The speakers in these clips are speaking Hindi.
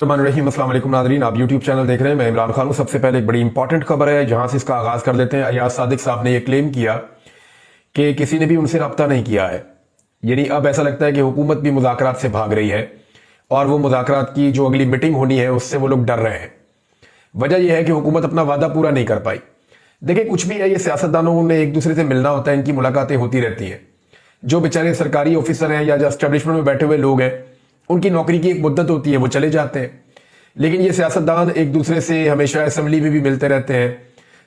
रहीम अस्सलाम वालेकुम नाज़रीन, आप यूट्यूब चैनल देख रहे हैं। मैं इमरान खान हूं। सबसे पहले एक बड़ी इंपॉर्टेंट खबर है जहां से इसका आगाज कर लेते हैं। अयाज सादिक साहब ने यह क्लेम किया कि किसी ने भी उनसे रब्ता नहीं किया है। यानी अब ऐसा लगता है कि हुकूमत भी मुज़ाकरात से भाग रही है और वो मुज़ाकरात की जो अगली मीटिंग होनी है उससे वो लोग डर रहे हैं। वजह यह है कि हुकूमत अपना वादा पूरा नहीं कर पाई। देखिए, कुछ भी है, ये सियासतदानों में एक दूसरे से मिलना होता है, इनकी मुलाकातें होती रहती हैं। जो बेचारे सरकारी ऑफिसर हैं या जो एस्टेब्लिशमेंट में बैठे हुए लोग हैं, उनकी नौकरी की एक मुद्दत होती है, वो चले जाते हैं। लेकिन ये सियासतदान एक दूसरे से हमेशा असेंबली में भी मिलते रहते हैं,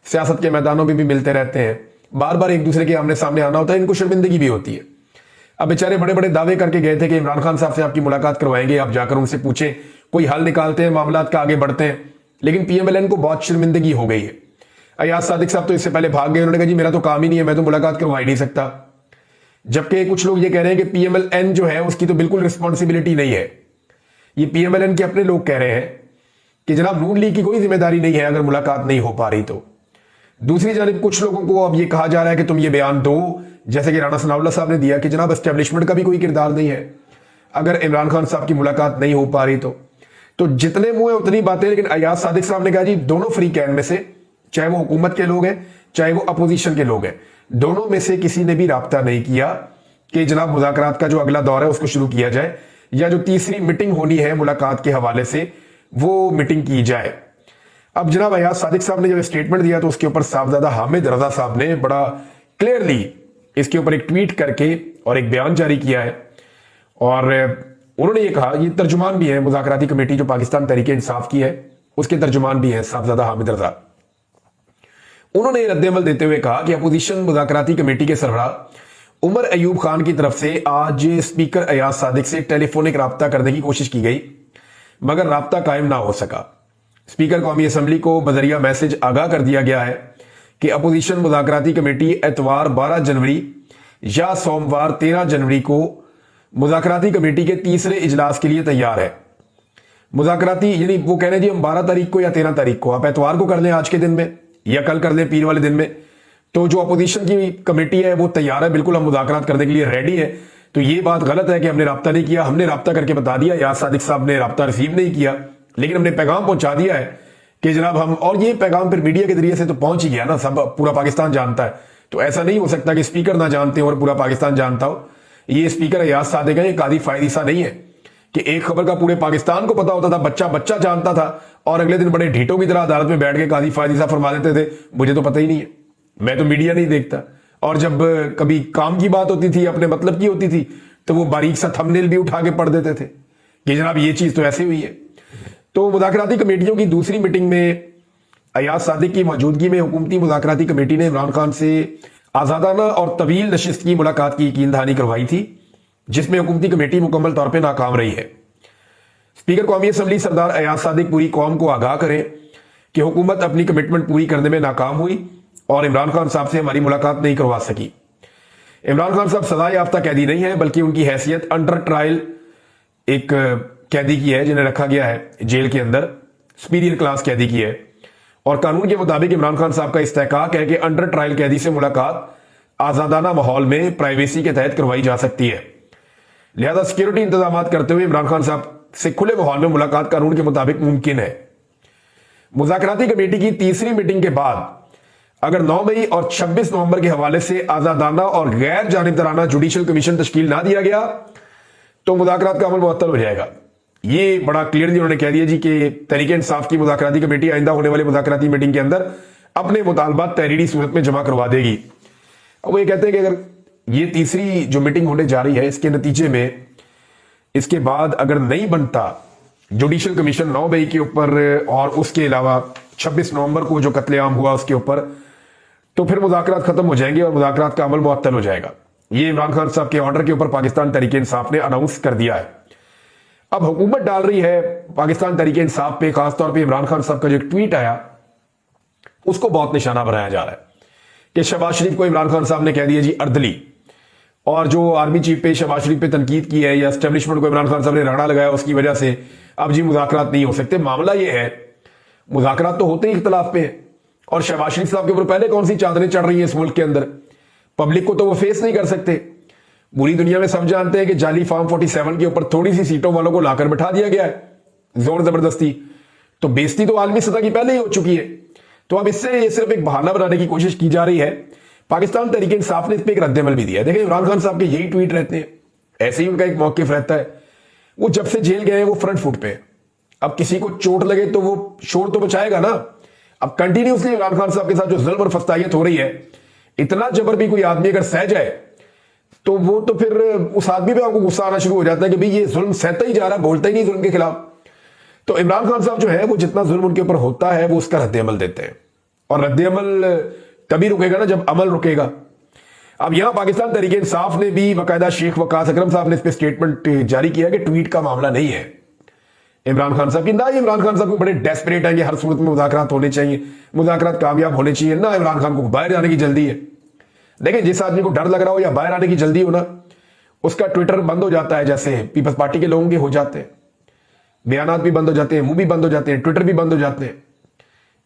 सियासत के मैदानों में भी मिलते रहते हैं। बार बार एक दूसरे के आमने सामने आना होता है, इनको शर्मिंदगी भी होती है। अब बेचारे बड़े बड़े दावे करके गए थे कि इमरान खान साहब से आपकी मुलाकात करवाएंगे, आप जाकर उनसे पूछें, कोई हल निकालते हैं, मामला का आगे बढ़ते हैं। लेकिन पीएमएलएन को बहुत शर्मिंदगी हो गई है। अयाज सादिक साहब तो इससे पहले भाग गए। उन्होंने कहा जी मेरा तो काम ही नहीं है, मैं तो मुलाकात करवा ही नहीं सकता। जबकि कुछ लोग ये कह रहे हैं कि पीएमएलएन जो है उसकी तो बिल्कुल रिस्पॉन्सिबिलिटी नहीं है। ये पीएमएलएन के अपने लोग कह रहे हैं कि जनाब नून लीग की कोई जिम्मेदारी नहीं है अगर मुलाकात नहीं हो पा रही तो। दूसरी जानिब कुछ लोगों को अब ये कहा जा रहा है कि तुम ये बयान दो, जैसे कि राणा सनाउल्लाह साहब ने दिया, कि जनाब एस्टेब्लिशमेंट का भी कोई किरदार नहीं है अगर इमरान खान साहब की मुलाकात नहीं हो पा रही तो जितने मुंह है उतनी बातें। लेकिन अयाज सादिक साहब ने कहा जी दोनों फ्री कैन में से, चाहे वो हुकूमत के लोग हैं चाहे वो अपोजिशन के लोग हैं, दोनों में से किसी ने भी राब्ता नहीं किया कि जनाब मुज़ाकरात का जो अगला दौर है उसको शुरू किया जाए, या जो तीसरी मीटिंग होनी है मुलाकात के हवाले से वो मीटिंग की जाए। अब जनाब अयाज सादिक साहब ने जब स्टेटमेंट दिया तो उसके ऊपर साहबजादा हामिद रजा साहब ने बड़ा क्लियरली इसके ऊपर एक ट्वीट करके और एक बयान जारी किया है। और उन्होंने ये कहा, ये तर्जुमान भी है मुज़ाकराती कमेटी जो पाकिस्तान तहरीक इंसाफ की है, उसके तर्जुमान भी है साहबजादा हामिद रजा। उन्होंने रद्देमल देते हुए कहा कि अपोजिशन मुज़ाकराती कमेटी के सरबराह उमर अयूब खान की तरफ से आज स्पीकर अयाज सादिक से टेलीफोनिक राब्ता करने की कोशिश की गई, मगर राब्ता कायम ना हो सका। स्पीकर कौमी असम्बली को बजरिया मैसेज आगाह कर दिया गया है कि अपोजिशन मुज़ाकराती कमेटी एतवार 12 जनवरी या सोमवार 13 जनवरी को मुज़ाकराती कमेटी के तीसरे इजलास के लिए तैयार है। मुज़ाकराती यानी वो कह रहे हैं जी हम 12 तारीख को या 13 तारीख को, आप एतवार को कर लें आज के दिन में या कल कर लें पीर वाले दिन में, तो जो अपोजिशन की कमेटी है वो तैयार है, बिल्कुल हम मुज़ाकरात करने के लिए रेडी है। तो ये बात गलत है कि हमने राब्ता नहीं किया। हमने राब्ता करके बता दिया, अयाज सादिक साहब ने राब्ता रिसीव नहीं किया, लेकिन हमने पैगाम पहुंचा दिया है कि जनाब हम, और ये पैगाम फिर मीडिया के जरिए से तो पहुंच ही गया ना, सब पूरा पाकिस्तान जानता है। तो ऐसा नहीं हो सकता कि स्पीकर ना जानते हो और पूरा पाकिस्तान जानता हो। ये स्पीकर अयाज सादिक है, ये कादी फायदी सा नहीं है कि एक खबर का पूरे पाकिस्तान को पता होता था, बच्चा बच्चा जानता था और अगले दिन बड़े ढीठों की तरह अदालत में बैठ के कादी फायदी सा फरमा देते थे, मुझे तो पता ही नहीं है, मैं तो मीडिया नहीं देखता। और जब कभी काम की बात होती थी, अपने मतलब की होती थी, तो वो बारीक सा थंबनेल भी उठा के पढ़ देते थे कि जनाब ये चीज तो ऐसे हुई है। तो मुज़ाकराती कमेटियों की दूसरी मीटिंग में अयाज सादिक की मौजूदगी में हुकूमती मुज़ाकराती कमेटी ने इमरान खान से आजादाना और तवील नशिस्त की मुलाकात की यकीन दहानी करवाई थी, जिसमें हुकूमती कमेटी मुकम्मल तौर पर नाकाम रही है। स्पीकर कौमी असम्बली सरदार अयाज सादिक पूरी कौम को आगाह करें कि हुकूमत अपनी कमिटमेंट पूरी करने में नाकाम हुई और इमरान खान साहब से हमारी मुलाकात नहीं करवा सकी। इमरान खान साहब सजा याफ्ता कैदी नहीं है, बल्कि उनकी हैसियत अंडर ट्रायल एक कैदी की है, जिन्हें रखा गया है जेल के अंदर, सुपीरियर क्लास कैदी की है। और कानून के मुताबिक इमरान खान साहब का इस्तेहकाक है कि अंडर ट्रायल कैदी से मुलाकात आजादाना माहौल में प्राइवेसी के तहत करवाई जा सकती है। लिहाजा सिक्योरिटी इंतजाम करते हुए इमरान खान साहब से खुले माहौल में मुलाकात कानून के मुताबिक मुमकिन है। मुज़ाकराती कमेटी की तीसरी मीटिंग के बाद अगर 9 मई और 26 नवंबर के हवाले से आजादाना और गैर जानिबदाराना जुडिशल कमीशन तश्कील ना दिया गया तो मुज़ाकरात का अमल मुअत्तल हो जाएगा। ये बड़ा क्लियरली उन्होंने कह दिया जी कि तहरीक इंसाफ की मुज़ाकराती कमेटी आइंदा होने वाली मुज़ाकराती मीटिंग के अंदर अपने मुतालबात तहरीरी सूरत में जमा करवा देगी। अब वो ये कहते हैं कि अगर ये तीसरी जो मीटिंग होने जा रही है, इसके नतीजे में इसके बाद अगर नहीं बनता जुडिशल कमीशन 9 मई के ऊपर और उसके अलावा 26 नवंबर को जो कत्लेआम हुआ उसके ऊपर, तो फिर मुज़ाकरात खत्म हो जाएंगे और मुज़ाकरात का अमल मुअत्तल हो जाएगा। ये इमरान खान साहब के ऑर्डर के ऊपर पाकिस्तान तहरीक इंसाफ ने अनाउंस कर दिया है। अब हुकूमत डाल रही है पाकिस्तान तहरीक इंसाफ पे, खासतौर पे इमरान खान साहब का जो ट्वीट आया उसको बहुत निशाना बनाया जा रहा है कि शहबाज शरीफ को इमरान खान साहब ने कह दिया जी अर्दली, और जो आर्मी चीफ पे शहबाज शरीफ पे तनकीद की है या एस्टेब्लिशमेंट को इमरान खान साहब ने राड़ा लगाया उसकी वजह से अब जी मुज़ाकरात नहीं हो सकते। मामला ये है, मुज़ाकरात तो होते ही इख्तलाफ पे है, और शहबाज शरीफ साहब के ऊपर पहले कौन सी चादरें चढ़ रही हैं इस मुल्क के अंदर, पब्लिक को तो वो फेस नहीं कर सकते। पूरी दुनिया में सब जानते हैं कि जाली फार्म 47 के ऊपर थोड़ी सी सीटों वालों को लाकर बिठा दिया गया है, जोर जबरदस्ती, तो बेइज्जती तो आलमी सतह की पहले ही हो चुकी है। तो अब इससे ये सिर्फ एक बहाना बनाने की कोशिश की जा रही है। पाकिस्तान तहरीक इंसाफ ने इस पर एक रद्द अमल भी दिया है। देखिए इमरान खान साहब के यही ट्वीट रहते हैं, ऐसे ही उनका एक मौकिफ रहता है। वो जब से जेल गए वो फ्रंट फुट पे। अब किसी को चोट लगे तो वो शोर तो बचाएगा ना। अब कंटिन्यूसली इमरान खान साहब के साथ जो जुल्म और फस्तायत हो रही है, इतना जबर भी कोई आदमी अगर सह जाए तो वो तो फिर उस आदमी पे आपको गुस्सा आना शुरू हो जाता है कि भाई ये जुल्म सहता ही जा रहा है, बोलता ही नहीं जुल्म के खिलाफ। तो इमरान खान साहब जो है वो जितना जुल्म उनके ऊपर होता है वो उसका रद्द अमल देते हैं, और रद्द अमल तभी रुकेगा ना जब अमल रुकेगा। अब यहां पाकिस्तान तहरीक इंसाफ ने भी बाकायदा शेख वकास अकरम साहब ने इस पर स्टेटमेंट जारी किया कि ट्वीट का मामला नहीं है इमरान खान साहब की। ना ही इमरान खान साहब को बड़े डेस्परेट हैं कि हर सूरत में मुज़ाकरात होने चाहिए, मुज़ाकरात कामयाब होने चाहिए, ना इमरान खान को बाहर जाने की जल्दी है। देखिए जिस आदमी को डर लग रहा हो या बाहर आने की जल्दी हो ना, उसका ट्विटर बंद हो जाता है, जैसे पीपल्स पार्टी के लोगों के हो जाते हैं, बयानात भी बंद हो जाते हैं, मुंह भी बंद हो जाते हैं, ट्विटर भी बंद हो जाते हैं।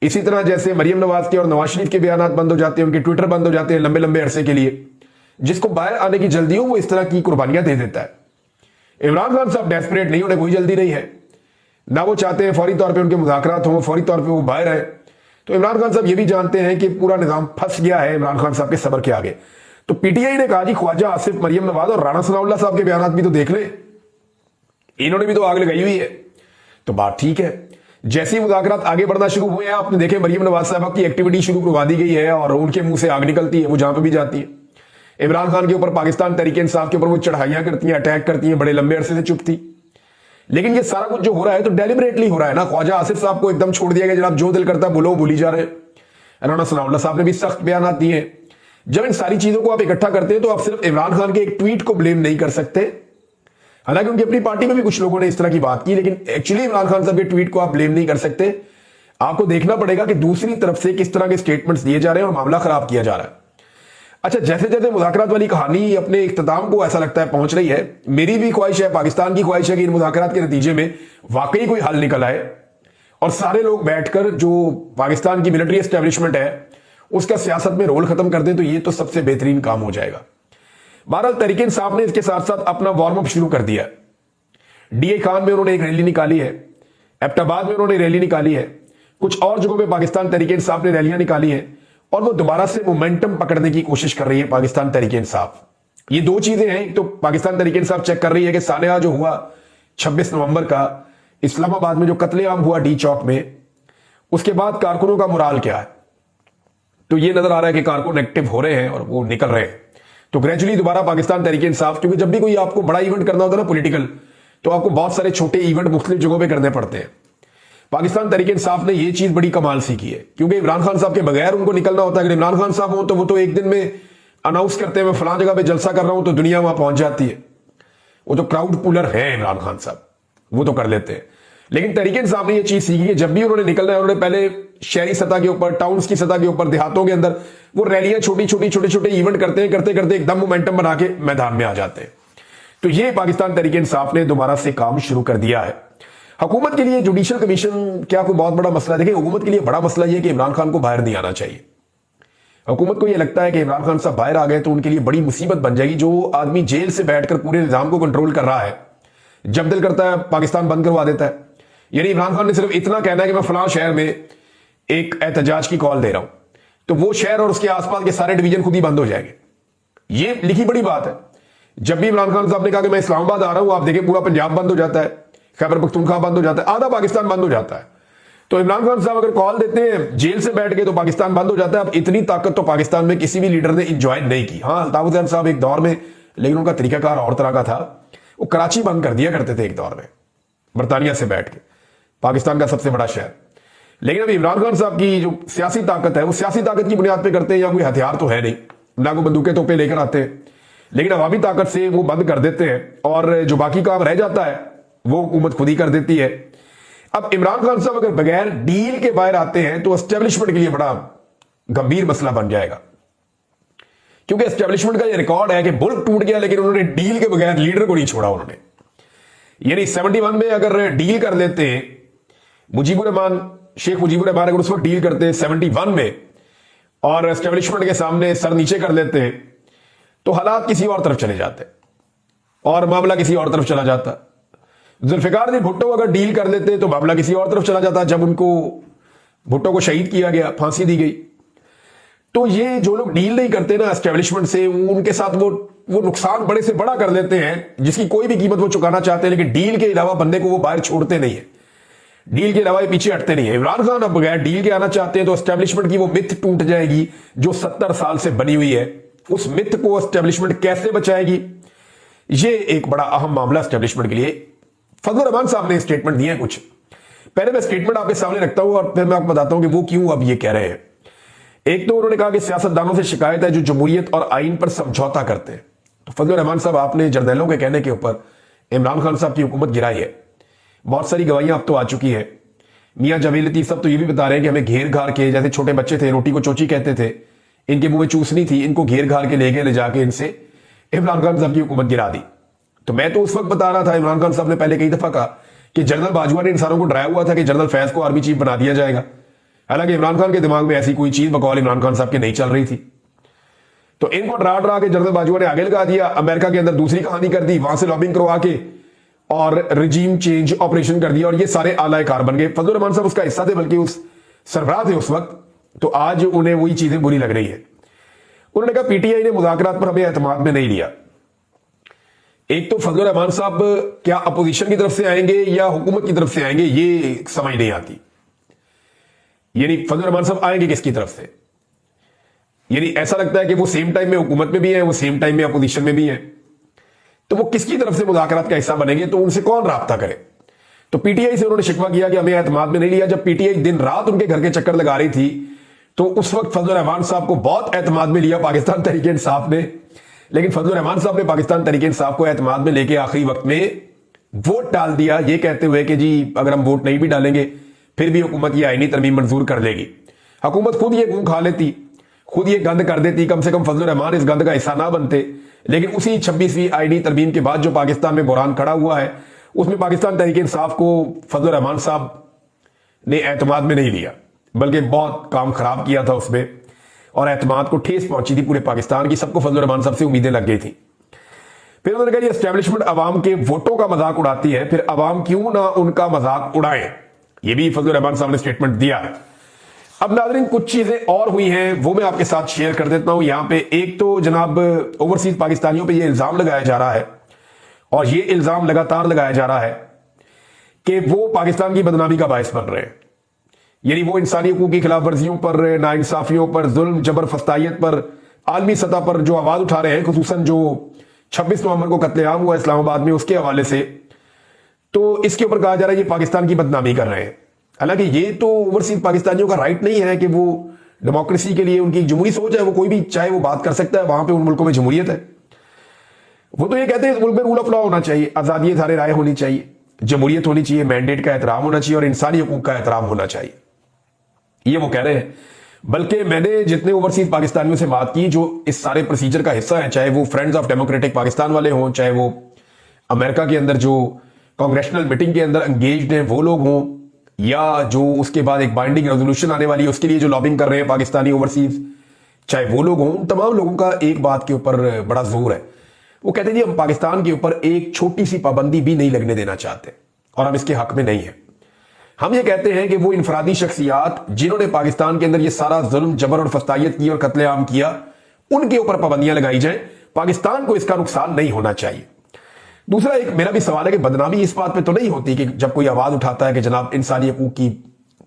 इसी तरह जैसे मरियम नवाज के और नवाज शरीफ के बयानात बंद हो जाते हैं, उनके ट्विटर बंद हो जाते हैं लंबे लंबे अरसे के लिए। जिसको बाहर आने की जल्दी हो वो इस तरह की कुर्बानियां दे देता है। इमरान खान साहब डेस्परेट नहीं, उन्हें कोई जल्दी नहीं है, ना वो चाहते हैं फौरी तौर पे उनके मुज़ाकरात हों, फौरी तौर पे वो बाहर आए। तो इमरान खान साहब ये भी जानते हैं कि पूरा निजाम फंस गया है इमरान खान साहब के सब्र के आगे। तो पीटीआई ने कहा जी ख्वाजा आसिफ, मरियम नवाज और राणा सनाउल्लाह साहब के बयान भी तो देख ले, इन्होंने भी तो आग लगाई हुई है। तो बात ठीक है, जैसे ही मुज़ाकरात आगे बढ़ना शुरू हुए हैं, आपने देखे मरियम नवाज साहब की एक्टिविटी शुरू करवा दी गई है और उनके मुंह से आग निकलती है, वो जहां पर भी जाती है। इमरान खान के ऊपर, पाकिस्तान तहरीक इंसाफ के ऊपर वो चढ़ाइयां करती हैं, अटैक करती हैं, बड़े लंबे अरसे से चुप थी। लेकिन ये सारा कुछ जो हो रहा है तो डेलिबरेटली हो रहा है ना। ख्वाजा आसिफ साहब को एकदम छोड़ दिया गया, जनाब जो दिल करता है बोलो, बोली जा रहे हैं। राणा सनाउल्लाह साहब ने भी सख्त बयान दिए हैं। जब इन सारी चीजों को आप इकट्ठा करते हैं तो आप सिर्फ इमरान खान के एक ट्वीट को ब्लेम नहीं कर सकते। हालांकि उनकी अपनी पार्टी में भी कुछ लोगों ने इस तरह की बात की, लेकिन एक्चुअली इमरान खान साहब के ट्वीट को आप ब्लेम नहीं कर सकते। आपको देखना पड़ेगा कि दूसरी तरफ से किस तरह के स्टेटमेंट्स दिए जा रहे हैं और मामला खराब किया जा रहा है। अच्छा, जैसे जैसे मुज़ाकरात वाली कहानी अपने इख्तिताम को ऐसा लगता है पहुंच रही है, मेरी भी ख्वाहिश है, पाकिस्तान की ख्वाहिश है कि इन मुज़ाकरात के नतीजे में वाकई कोई हल निकल आए और सारे लोग बैठकर जो पाकिस्तान की मिलिट्री एस्टेब्लिशमेंट है उसका सियासत में रोल खत्म कर दें, तो ये तो सबसे बेहतरीन काम हो जाएगा। बहरहाल तहरीक इंसाफ ने इसके साथ साथ अपना वार्म अप शुरू कर दिया। डीए खान में उन्होंने एक रैली निकाली है, एबटाबाद में उन्होंने रैली निकाली है, कुछ और जगहों पे पाकिस्तान तहरीक इंसाफ ने रैलियां निकाली है और वो दोबारा से मोमेंटम पकड़ने की कोशिश कर रही है पाकिस्तान तहरीक इंसाफ। ये दो चीजें हैं, एक तो पाकिस्तान तहरीक इंसाफ चेक कर रही है कि सानेहा जो हुआ 26 नवंबर का इस्लामाबाद में जो कत्लेआम हुआ डी चौक में, उसके बाद कारकुनों का मुराल क्या है। तो ये नजर आ रहा है कि कारकुन एक्टिव हो रहे हैं और वो निकल रहे हैं। तो ग्रेजुअली दोबारा पाकिस्तान तहरीक इंसाफ, क्योंकि जब भी कोई आपको बड़ा इवेंट करना होता है ना पॉलिटिकल, तो आपको बहुत सारे छोटे इवेंट मुख्तलिफ जगहों पे करने पड़ते हैं। पाकिस्तान तहरीक इंसाफ ने ये चीज बड़ी कमाल सीखी है, क्योंकि इमरान खान साहब के बगैर उनको निकलना होता है। अगर इमरान खान साहब हो तो वो तो एक दिन में अनाउंस करते हैं मैं फलां जगह पे जलसा कर रहा हूं, तो दुनिया वहां पहुंच जाती है। वो तो क्राउड पुलर है इमरान खान साहब, वो तो कर लेते हैं। लेकिन तहरीक इंसाफ ने यह चीज सीखी है, जब भी उन्होंने निकलना है उन्होंने पहले शहरी सतह के ऊपर, टाउन्स की सतह के ऊपर, देहातों के अंदर वो रैलियां छोटे छोटे इवेंट करते हैं, करते करते एकदम मोमेंटम बना के मैदान में आ जाते हैं। तो ये पाकिस्तान तहरीक इंसाफ ने दोबारा से काम शुरू कर दिया है। हुकूमत के लिए जुडिशल कमीशन क्या कोई बहुत बड़ा मसला है? देखिए हुकूमत के लिए बड़ा मसला यह है कि इमरान खान को बाहर नहीं आना चाहिए। हुकूमत को यह लगता है कि इमरान खान साहब बाहर आ गए तो उनके लिए बड़ी मुसीबत बन जाएगी। जो आदमी जेल से बैठकर पूरे निजाम को कंट्रोल कर रहा है, जब दिल करता है पाकिस्तान बंद करवा देता है। यानी इमरान खान ने सिर्फ इतना कहना है कि मैं फलां शहर में एक एहतजाज की कॉल दे रहा हूं, तो वो शहर और उसके आसपास के सारे डिवीजन खुद ही बंद हो जाएंगे। ये लिखी बड़ी बात है। जब भी इमरान खान साहब ने कहा कि मैं इस्लामाबाद आ रहा हूं, आप देखें पूरा पंजाब बंद हो जाता है, खैबर पख्तूनख्वा बंद हो जाता है, आधा पाकिस्तान बंद हो जाता है। तो इमरान खान साहब अगर कॉल देते हैं जेल से बैठ के तो पाकिस्तान बंद हो जाता है। अब इतनी ताकत तो पाकिस्तान में किसी भी लीडर ने इंजॉय नहीं की। हाँ, अल्ताफ हुसैन साहब एक दौर में, लेकिन उनका तरीकाकार और तरह का था। वो कराची बंद कर दिया करते थे एक दौर में, बरतानिया से बैठ के, पाकिस्तान का सबसे बड़ा शहर। लेकिन अब इमरान खान साहब की जो सियासी ताकत है वो सियासी ताकत की बुनियाद पर करते हैं, या कोई हथियार तो है नहीं, ना कोई बंदूकें तोपे लेकर आते हैं, लेकिन अवामी ताकत से वो बंद कर देते हैं और जो बाकी काम रह जाता है वो हुकूमत खुद ही कर देती है। अब इमरान खान साहब अगर बगैर डील के बाहर आते हैं तो एस्टेब्लिशमेंट के लिए बड़ा गंभीर मसला बन जाएगा, क्योंकि एस्टेब्लिशमेंट का ये रिकॉर्ड है कि मुल्क टूट गया लेकिन उन्होंने डील के बगैर लीडर को नहीं छोड़ा उन्होंने। यानी 71 में अगर डील कर लेते हैं, शेख मुजीबुर रहमान अगर उस वक्त डील करते हैं 71 में और एस्टेब्लिशमेंट के सामने सर नीचे कर लेते हैं, तो हालात किसी और तरफ चले जाते और मामला किसी और तरफ चला जाता। जुल्फिकार ने भुट्टो अगर डील कर लेते तो मामला किसी और तरफ चला जाता। जब उनको भुट्टो को शहीद किया गया, फांसी दी गई, तो ये जो लोग डील नहीं करते ना एस्टेब्लिशमेंट से, उनके साथ वो नुकसान बड़े से बड़ा कर देते हैं जिसकी कोई भी कीमत वो चुकाना चाहते हैं, लेकिन डील के अलावा बंदे को वो बाहर छोड़ते नहीं है, डील के अलावा ये पीछे हटते नहीं है। इमरान खान अब बगैर डील के आना चाहते हैं तो एस्टेब्लिशमेंट की वो मिथ टूट जाएगी जो 70 साल से बनी हुई है। उस मिथ को एस्टेब्लिशमेंट कैसे बचाएगी, ये एक बड़ा अहम मामला एस्टेब्लिशमेंट के लिए। फजलुर रहमान साहब ने स्टेटमेंट दिए हैं कुछ, पहले मैं स्टेटमेंट आपके सामने रखता हूं और फिर मैं आपको बताता हूं कि वो क्यों अब ये कह रहे हैं। एक तो उन्होंने कहा कि सियासतदानों से शिकायत है जो जमहूरियत और आइन पर समझौता करते हैं। तो फजलुर रहमान साहब, आपने जर्नैलों के कहने के ऊपर इमरान खान साहब की हुकूमत गिराई है, बहुत सारी गवाहियां अब तो आ चुकी है। मियां जावेद लतीफ सब तो ये भी बता रहे हैं कि हमें घेर घार के, जैसे छोटे बच्चे थे रोटी को चोची कहते थे, इनके मुंह में चूसनी थी, इनको घेर घार के ले जाके इनसे इमरान खान साहब की हुकूमत गिरा दी। तो मैं तो उस वक्त बता रहा था, इमरान खान साहब ने पहले कई दफा कहा कि जनरल बाजवा ने इंसानों को डराया हुआ था कि जनरल फैज को आर्मी चीफ बना दिया जाएगा। हालांकि इमरान खान के दिमाग में ऐसी कोई चीज बकौल इमरान खान साहब की नहीं चल रही थी। तो इनको डरा डरा के जनरल बाजवा ने आगे लगा दिया, अमेरिका के अंदर दूसरी कहानी कर दी, वहां से लॉबिंग करवा के और रिजीम चेंज ऑपरेशन कर दिया और ये सारे आला कार बन गए। फजलुर रहमान साहब उसका हिस्सा थे, बल्कि उस सरबराह थे उस वक्त। तो आज उन्हें वही चीजें बुरी लग रही है। उन्होंने कहा पीटीआई ने मुज़ाकरात पर हमें एतमाद में नहीं लिया। एक तो फजलुर रहमान साहब क्या अपोजिशन की तरफ से आएंगे या हुकूमत की तरफ से आएंगे, ये समझ नहीं आती। यानी फजलुर रहमान साहब आएंगे किसकी तरफ से? यानी ऐसा लगता है कि वो सेम टाइम में हुकूमत में भी है, वो सेम टाइम में अपोजिशन में भी है। तो वो किसकी तरफ से मुज़ाकरात का हिस्सा बनेंगे? तो उनसे कौन राब्ता करे? तो पीटीआई से उन्होंने शिकवा किया कि हमें एतमाद में नहीं लिया। जब पीटीआई दिन रात उनके घर के चक्कर लगा रही थी तो उस वक्त फजलुर रहमान साहब को बहुत एतमाद में लिया पाकिस्तान तहरीक इंसाफ ने। लेकिन फजलुर रहमान साहब ने पाकिस्तान तहरीक इंसाफ को एतमाद में लेके आखिरी वक्त में वोट डाल दिया, ये कहते हुए कि जी अगर हम वोट नहीं भी डालेंगे फिर भी हुकूमत ये आईनी तरमीम मंजूर कर लेगी। हुकूमत खुद ये गूं खा लेती, खुद ये गंद कर देती, कम से कम फजलुर रहमान इस गंद का हिस्सा ना बनते। लेकिन उसी 26वीं आईनी तरमीम के बाद जो पाकिस्तान में बुरान खड़ा हुआ है, उसमें पाकिस्तान तहरीक इंसाफ को फजलुर रहमान साहब ने एतमाद में नहीं लिया, बल्कि बहुत काम खराब किया था उसमें और एतमाद को ठेस पहुंची थी पूरे पाकिस्तान की। सबको फजलुर रहमान साहब से उम्मीदें लग गई थी। फिर उन्होंने कहा एस्टेब्लिशमेंट अवाम के वोटों का मजाक उड़ाती है, फिर अवाम क्यों ना उनका मजाक उड़ाए। ये भी फजलुर रहमान साहब ने स्टेटमेंट दिया है। अब नाज़रीन कुछ चीजें और हुई हैं वो मैं आपके साथ शेयर कर देता हूं यहां पे। एक तो जनाब ओवरसीज पाकिस्तानियों पे ये इल्जाम लगाया जा रहा है और ये इल्जाम लगातार लगाया जा रहा है कि वो पाकिस्तान की बदनामी का बायस बन रहे हैं। यानी वो इंसानी हकूक की खिलाफ वर्जियों पर, नाइंसाफियों पर, जुल्म जबर फस्तायत पर आलमी सतह पर जो आवाज उठा रहे हैं, खुसूसन जो 26 नवंबर को कत्लेआम हुआ इस्लामाबाद में उसके हवाले से, तो इसके ऊपर कहा जा रहा है ये पाकिस्तान की बदनामी कर रहे हैं। हालांकि ये तो ओवरसीज पाकिस्तानियों का राइट नहीं है कि वो डेमोक्रेसी के लिए उनकी जमहूरी सोच है, वो कोई भी चाहे वो बात कर सकता है, वहां पे उन मुल्कों में जमहूरियत है। वो तो ये कहते हैं इस मुल्क में रूल ऑफ लॉ होना चाहिए, आजादी सारे राय होनी चाहिए, जमहूरियत होनी चाहिए, मैंडेट का एहतराम होना चाहिए और इंसानी हकूक का एहतराम होना चाहिए, ये वो कह रहे हैं। बल्कि मैंने जितने ओवरसीज पाकिस्तानियों से बात की जो इस सारे प्रोसीजर का हिस्सा है, चाहे वो फ्रेंड्स ऑफ डेमोक्रेटिक पाकिस्तान वाले हों, चाहे वो अमेरिका के अंदर जो कांग्रेशनल मीटिंग के अंदर एंगेज्ड हैं वो लोग हों, या जो उसके बाद एक बाइंडिंग रेजोल्यूशन आने वाली है उसके लिए जो लॉबिंग कर रहे हैं पाकिस्तानी ओवरसीज, चाहे वो लोग हों, तमाम लोगों का एक बात के ऊपर बड़ा जोर है। वो कहते हैं जी हम पाकिस्तान के ऊपर एक छोटी सी पाबंदी भी नहीं लगने देना चाहते और हम इसके हक में नहीं है। हम ये कहते हैं कि वो इनफरादी शख्सियात जिन्होंने पाकिस्तान के अंदर ये सारा जुल्म जबर और फस्तायत की और कत्लेआम किया, उनके ऊपर पाबंदियां लगाई जाए, पाकिस्तान को इसका नुकसान नहीं होना चाहिए। दूसरा एक मेरा भी सवाल है कि बदनामी इस बात पे तो नहीं होती कि जब कोई आवाज उठाता है कि जनाब इंसानी हकूक की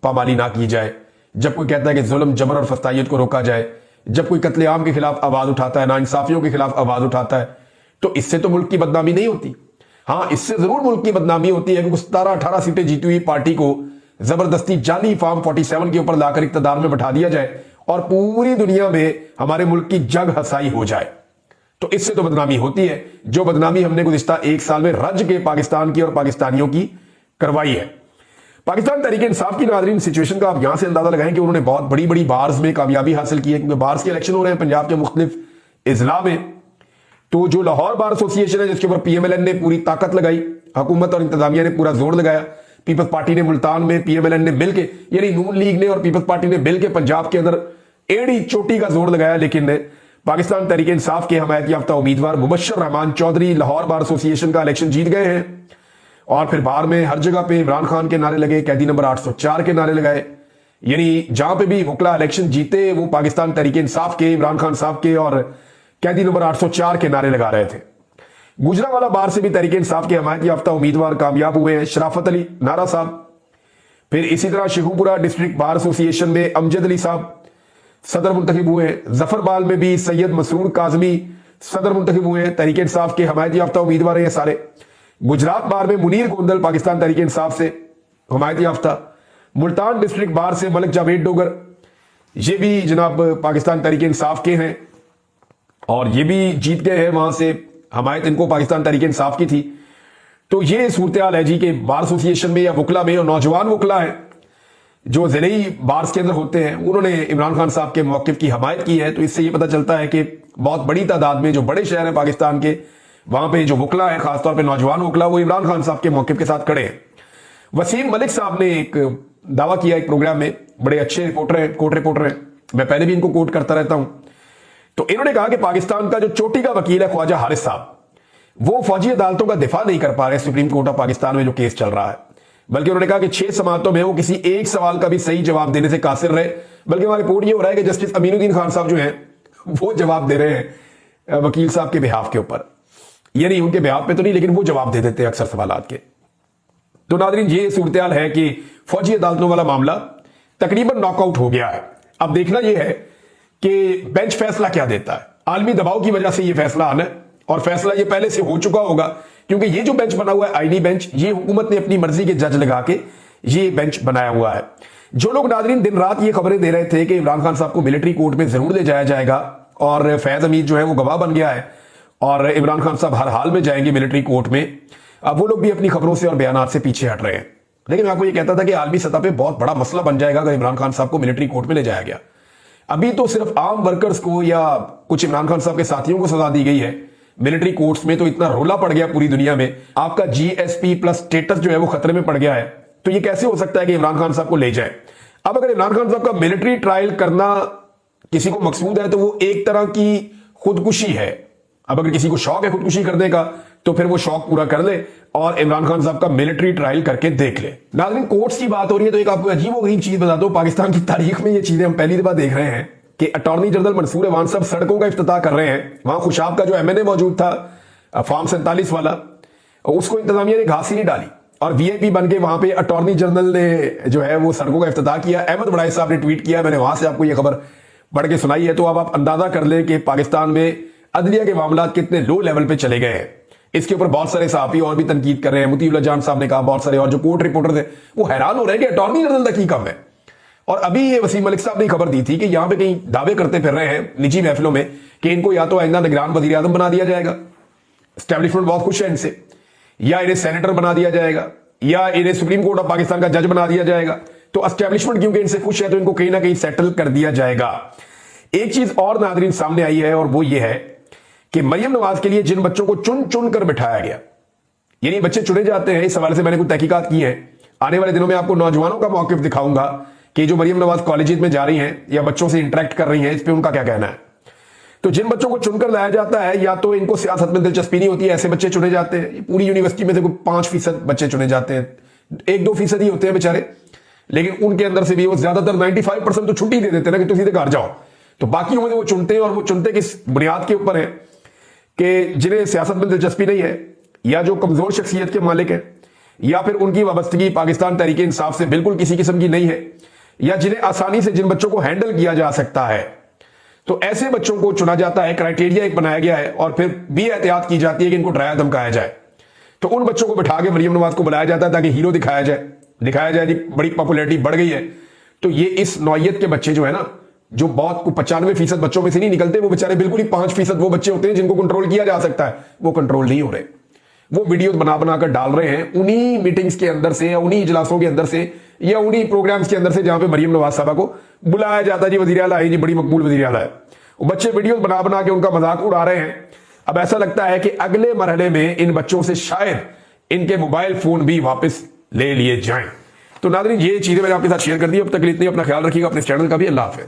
पामाली ना की जाए, जब कोई कहता है कि जुल्म जबर और फस्तायत को रोका जाए, जब कोई कत्लेआम के खिलाफ आवाज उठाता है, नाइंसाफियों के खिलाफ आवाज उठाता है, तो इससे तो मुल्क की बदनामी नहीं होती। हाँ, इससे जरूर मुल्क की बदनामी होती है कि 17-18 सीटें जीती हुई पार्टी को जबरदस्ती जाली फॉर्म 47 के ऊपर लाकर इक्तदार में बैठा दिया जाए और पूरी दुनिया में हमारे मुल्क की जग हसाई हो जाए, तो इससे तो बदनामी होती है। जो बदनामी हमने गुज़िश्ता 1 साल में रज के पाकिस्तान की और पाकिस्तानियों की करवाई है। पाकिस्तान तहरीक इंसाफ की नाज़रीन सिचुएशन का आप यहां से अंदाजा लगाएं कि उन्होंने बहुत बड़ी बड़ी बार्स में कामयाबी हासिल की है, क्योंकि बार्स के इलेक्शन हो रहे हैं पंजाब के मुख्तलिफ इजला में। तो जो लाहौर बार एसोसिएशन है जिसके ऊपर PMLN ने पूरी ताकत लगाई, हुकूमत और इंतजामिया ने पूरा जोर लगाया, पीपल्स पार्टी ने मुल्तान में, PMLN ने मिलकर, यानी नून लीग ने और पीपल्स पार्टी ने मिलकर पंजाब के अंदर एड़ी चोटी का जोर लगाया। लेकिन पाकिस्तान तहरीक इंसाफ के हमायत याफ्ता उम्मीदवार मुबशर रहमान चौधरी लाहौर बार एसोसिएशन का इलेक्शन जीत गए हैं और फिर बाहर में हर जगह पे इमरान खान के नारे लगे, कैदी नंबर 804 के नारे लगाए। यानी जहां पे भी वकला इलेक्शन जीते वो पाकिस्तान तहरीक इंसाफ के, इमरान खान साहब के और कैदी नंबर 804 के नारे लगा रहे थे। गुजरांवाला बार से भी तहरीक इंसाफ के हमायत याफ्ता उम्मीदवार कामयाब हुए हैं, शराफत अली नारा साहब। फिर इसी तरह शेखुपुरा डिस्ट्रिक्ट बार एसोसिएशन में अमजद अली साहब सदर मुंतखब हुए हैं। जफरबाल में भी सैयद मसरूर काजमी सदर मुंतखब हुए हैं, तहरीक इंसाफ के हमायत याफ्ता उम्मीदवार हैं सारे। गुजरात बार में मुनीर गोंदल पाकिस्तान तहरीक इंसाफ से हमायत याफ्ता। मुल्तान डिस्ट्रिक्ट बार से मलिक जावेद डोगर, ये भी जनाब पाकिस्तान तहरीक इंसाफ के हैं और ये भी जीत गए हैं, वहां से हमायत इनको पाकिस्तान तहरीक इंसाफ की थी। तो ये सूरत हाल है जी कि बार एसोसिएशन में या वकला में और नौजवान वकला है जो जिले बार्स के अंदर होते हैं, उन्होंने इमरान खान साहब के मौकिफ की हमायत की है। तो इससे ये पता चलता है कि बहुत बड़ी तादाद में जो बड़े शहर हैं पाकिस्तान के, वहां पे जो वकला है, खासतौर पे नौजवान वकला, वो इमरान खान साहब के मौकिफ के साथ खड़े हैं। वसीम मलिक साहब ने एक दावा किया एक प्रोग्राम में, बड़े अच्छे रिपोर्टर हैं, कोर्ट रिपोर्टर हैं, मैं पहले भी इनको कोट करता रहता हूं। तो इन्होंने कहा कि पाकिस्तान का जो चोटी का वकील है ख्वाजा हारिस साहब, वो फौजी अदालतों का दिफा नहीं कर पा रहे सुप्रीम कोर्ट ऑफ पाकिस्तान में जो केस चल रहा है। बल्कि उन्होंने कहा कि 6 समातों में वो किसी एक सवाल का भी सही जवाब देने से कासिर रहे। बल्कि वहां रिपोर्ट ये हो रहा है कि जस्टिस अमीनुद्दीन खान साहब जो हैं वो जवाब दे रहे हैं वकील साहब के बिहाफ के ऊपर, यानी उनके बिहाफ पे तो नहीं लेकिन वो जवाब दे देते हैं अक्सर सवालात के। तो नादरीन ये सूरत हाल है कि फौजी अदालतों वाला मामला तकरीबन नॉकआउट हो गया है। अब देखना यह है कि बेंच फैसला क्या देता है। आलमी दबाव की वजह से यह फैसला आना है और फैसला ये पहले से हो चुका होगा, क्योंकि ये जो बेंच बना हुआ है आईनी बेंच, ये हुकूमत ने अपनी मर्जी के जज लगा के ये बेंच बनाया हुआ है। जो लोग नादरीन दिन रात ये खबरें दे रहे थे कि इमरान खान साहब को मिलिट्री कोर्ट में जरूर ले जाया जाएगा और फैज हमीद जो है वो गवाह बन गया है और इमरान खान साहब हर हाल में जाएंगे मिलिट्री कोर्ट में, अब वो लोग भी अपनी खबरों से और बयानात से पीछे हट रहे हैं। लेकिन मैं आपको ये कहता था कि आलमी सतह पर बहुत बड़ा मसला बन जाएगा अगर इमरान खान साहब को मिलिट्री कोर्ट में ले जाया गया। अभी तो सिर्फ आम वर्कर्स को या कुछ इमरान खान साहब के साथियों को सजा दी गई है, मिलिट्री कोर्ट्स में तो इतना रोला पड़ गया पूरी दुनिया में, आपका जीएसपी प्लस स्टेटस जो है वो खतरे में पड़ गया है। तो ये कैसे हो सकता है कि इमरान खान साहब को ले जाए? अब अगर इमरान खान साहब का मिलिट्री ट्रायल करना किसी को मकसूद है तो वो एक तरह की खुदकुशी है। अब अगर किसी को शौक है खुदकुशी करने का तो फिर वो शौक पूरा कर ले और इमरान खान साहब का मिलिट्री ट्रायल करके देख ले। नाज़रीन कोर्ट्स की बात हो रही है तो एक आपको अजीब गरीब चीज बता दो, पाकिस्तान की तारीख में ये चीजें हम पहली दफा देख रहे हैं कि अटॉर्नी जनरल मंसूर अवान साहब सड़कों का इफ्तिताह कर रहे हैं। वहां खुशाब का जो एमएनए मौजूद था फार्म 47 वाला, उसको इंतजामिया ने घास ही नहीं डाली और वीआईपी बन के वहां पे अटॉर्नी जनरल ने जो है वो सड़कों का इफ्तिताह किया। अहमद बड़ाई साहब ने ट्वीट किया, मैंने वहां से आपको ये खबर पढ़ के सुनाई है। तो अब आप अंदाजा कर ले कि पाकिस्तान में अदलिया के मामला कितने लो लेवल पे चले गए हैं। इसके ऊपर बहुत सारे सहाफी और भी तनकीद कर रहे हैं। मुतीउल्लाह जान साहब ने कहा, बहुत सारे और जो कोर्ट रिपोर्टर थे वो हैरान हो रहे हैं कि अटॉर्नी जनरल तक ही कम है। और अभी ये वसीम मलिक साहब ने खबर दी थी कि यहां पे कहीं दावे करते फिर रहे हैं निजी महफिलों में कि इनको या तो आइंदा निगरान वजीर आजम बना दिया जाएगा, एस्टैब्लिशमेंट बहुत खुश है इनसे, या इन्हें सेनेटर बना दिया जाएगा, या इन्हें सुप्रीम कोर्ट ऑफ पाकिस्तान का जज बना दिया जाएगा। तो एस्टैब्लिशमेंट क्योंकि इनसे खुश है तो इनको कहीं ना कहीं सेटल कर दिया जाएगा। एक चीज और नाज़रीन सामने आई है और वो ये है कि मरियम नवाज के लिए जिन बच्चों को चुन चुन कर बिठाया गया, यानी बच्चे चुने जाते हैं, इस हवाले से मैंने कुछ तहकीकात की है। आने वाले दिनों में आपको नौजवानों का मौकिफ दिखाऊंगा कि जो मरियम नवाज कॉलेजेस में जा रही हैं या बच्चों से इंटरेक्ट कर रही हैं, इस पे उनका क्या कहना है। तो जिन बच्चों को चुनकर लाया जाता है या तो इनको सियासत में दिलचस्पी नहीं होती है, ऐसे बच्चे चुने जाते हैं। पूरी यूनिवर्सिटी में से कोई 5% बच्चे चुने जाते हैं, 1-2% ही होते हैं बेचारे, लेकिन उनके अंदर से भी वो ज्यादातर 95% तो छुट्टी दे देते हैं ना कि तुम सीधे घर जाओ। तो बाकी में वो चुनते हैं और वो चुनते किस बुनियाद के ऊपर है कि जिन्हें सियासत में दिलचस्पी नहीं है या जो कमजोर शख्सियत के मालिक है या फिर उनकी वाबस्तगी पाकिस्तान तहरीक इंसाफ से बिल्कुल किसी किस्म की नहीं है, या जिन्हें आसानी से जिन बच्चों को हैंडल किया जा सकता है, तो ऐसे बच्चों को चुना जाता है। क्राइटेरिया एक बनाया गया है और फिर भी एहतियात की जाती है कि इनको डराया धमकाया जाए। तो उन बच्चों को बिठा के मरियम नवाज को बुलाया जाता है ताकि हीरो दिखाया जाए जी बड़ी पॉपुलैरिटी बढ़ गई है। तो ये इस नौयत के बच्चे जो है ना, जो बहुत 95% बच्चों में से नहीं निकलते, वो बेचारे बिल्कुल ही 5% वो बच्चे होते हैं जिनको कंट्रोल किया जा सकता है, वो कंट्रोल नहीं हो रहे। वो वीडियो बना बनाकर डाल रहे हैं उन्हीं मीटिंग्स के अंदर से या उन्हीं इजलासों के अंदर से या उन्हीं प्रोग्राम्स के अंदर से जहां पे मरियम नवाज साहबा को बुलाया जाता है। जी वजीर आला है, जी बड़ी मकबूल वजीर आला है। वो बच्चे वीडियो बना बना के उनका मजाक उड़ा रहे हैं। अब ऐसा लगता है कि अगले मरहले में इन बच्चों से शायद इनके मोबाइल फोन भी वापस ले लिए जाएं। तो नाज़रीन ये चीजें मैंने आपके साथ शेयर कर दी। अब तक इतनी, अपना ख्याल रखिएगा, अपने चैनल का भी। अल्लाह हाफिज़।